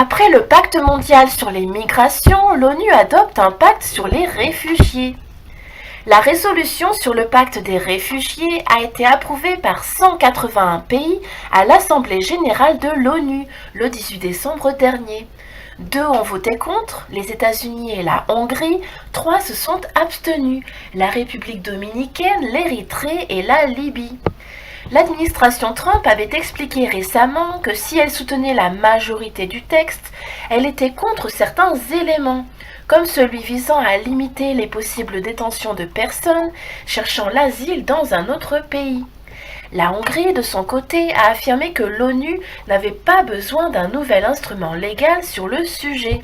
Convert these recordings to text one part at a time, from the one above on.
Après le pacte mondial sur les migrations, l'ONU adopte un pacte sur les réfugiés. La résolution sur le pacte des réfugiés a été approuvée par 181 pays à l'Assemblée générale de l'ONU le 18 décembre dernier. 2 ont voté contre, les États-Unis et la Hongrie, 3 se sont abstenus, la République dominicaine, l'Érythrée et la Libye. L'administration Trump avait expliqué récemment que si elle soutenait la majorité du texte, elle était contre certains éléments, comme celui visant à limiter les possibles détentions de personnes cherchant l'asile dans un autre pays. La Hongrie, de son côté, a affirmé que l'ONU n'avait pas besoin d'un nouvel instrument légal sur le sujet.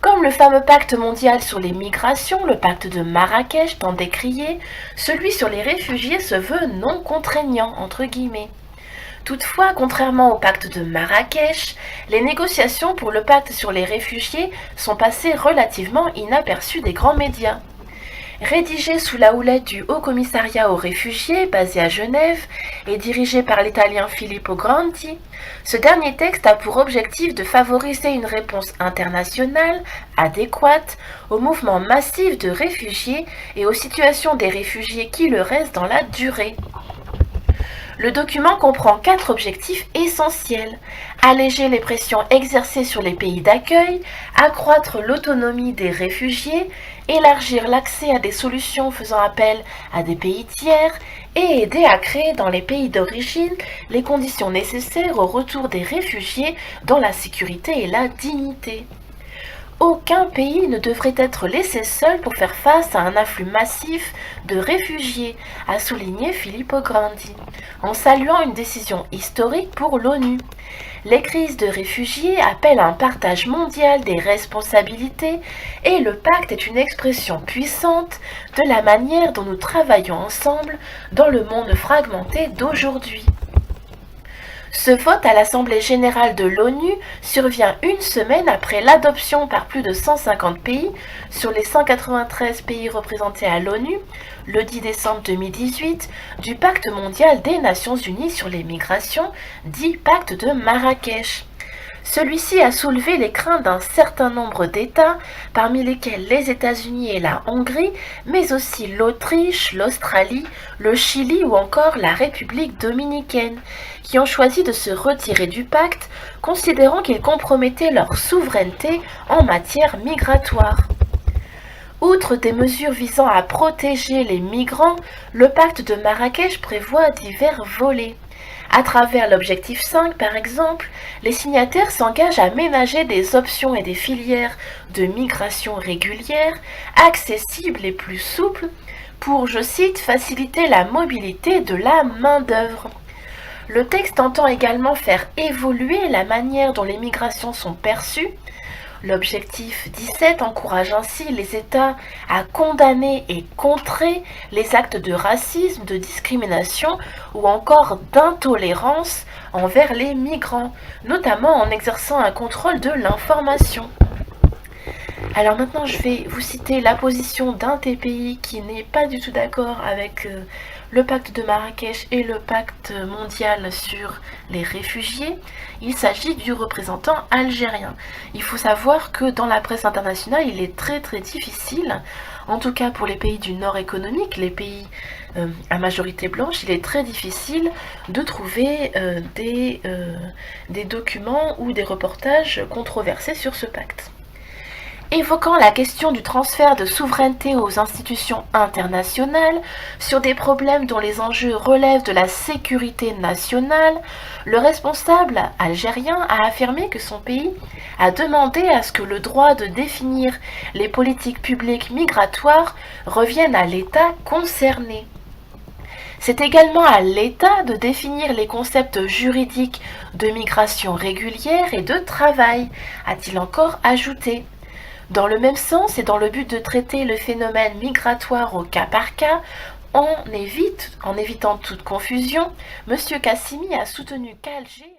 Comme le fameux pacte mondial sur les migrations, le pacte de Marrakech tant décrié, celui sur les réfugiés se veut non contraignant, entre guillemets. Toutefois, contrairement au pacte de Marrakech, les négociations pour le pacte sur les réfugiés sont passées relativement inaperçues des grands médias. Rédigé sous la houlette du Haut Commissariat aux réfugiés, basé à Genève, et dirigé par l'Italien Filippo Grandi, ce dernier texte a pour objectif de favoriser une réponse internationale adéquate aux mouvements massifs de réfugiés et aux situations des réfugiés qui le restent dans la durée. Le document comprend 4 objectifs essentiels: alléger les pressions exercées sur les pays d'accueil, accroître l'autonomie des réfugiés, élargir l'accès à des solutions faisant appel à des pays tiers et aider à créer dans les pays d'origine les conditions nécessaires au retour des réfugiés dans la sécurité et la dignité. Aucun pays ne devrait être laissé seul pour faire face à un afflux massif de réfugiés, a souligné Filippo Grandi, en saluant une décision historique pour l'ONU. Les crises de réfugiés appellent un partage mondial des responsabilités et le pacte est une expression puissante de la manière dont nous travaillons ensemble dans le monde fragmenté d'aujourd'hui. Ce vote à l'Assemblée générale de l'ONU survient une semaine après l'adoption par plus de 150 pays, sur les 193 pays représentés à l'ONU, le 10 décembre 2018, du Pacte mondial des Nations unies sur les migrations, dit Pacte de Marrakech. Celui-ci a soulevé les craintes d'un certain nombre d'États, parmi lesquels les États-Unis et la Hongrie, mais aussi l'Autriche, l'Australie, le Chili ou encore la République dominicaine, qui ont choisi de se retirer du pacte, considérant qu'il compromettait leur souveraineté en matière migratoire. Outre des mesures visant à protéger les migrants, le pacte de Marrakech prévoit divers volets. À travers l'objectif 5, par exemple, les signataires s'engagent à ménager des options et des filières de migration régulière, accessibles et plus souples, pour, je cite, faciliter la mobilité de la main-d'œuvre. Le texte entend également faire évoluer la manière dont les migrations sont perçues. L'objectif 17 encourage ainsi les États à condamner et contrer les actes de racisme, de discrimination ou encore d'intolérance envers les migrants, notamment en exerçant un contrôle de l'information. Alors maintenant, je vais vous citer la position d'un des pays qui n'est pas du tout d'accord avec le pacte de Marrakech et le pacte mondial sur les réfugiés. Il s'agit du représentant algérien. Il faut savoir que dans la presse internationale, il est très difficile, en tout cas pour les pays du nord économique, les pays à majorité blanche, il est très difficile de trouver des documents ou des reportages controversés sur ce pacte. Évoquant la question du transfert de souveraineté aux institutions internationales sur des problèmes dont les enjeux relèvent de la sécurité nationale, le responsable algérien a affirmé que son pays a demandé à ce que le droit de définir les politiques publiques migratoires revienne à l'État concerné. C'est également à l'État de définir les concepts juridiques de migration régulière et de travail, a-t-il encore ajouté. Dans le même sens et dans le but de traiter le phénomène migratoire au cas par cas, en évitant toute confusion, M. Kassimi a soutenu qu'Alger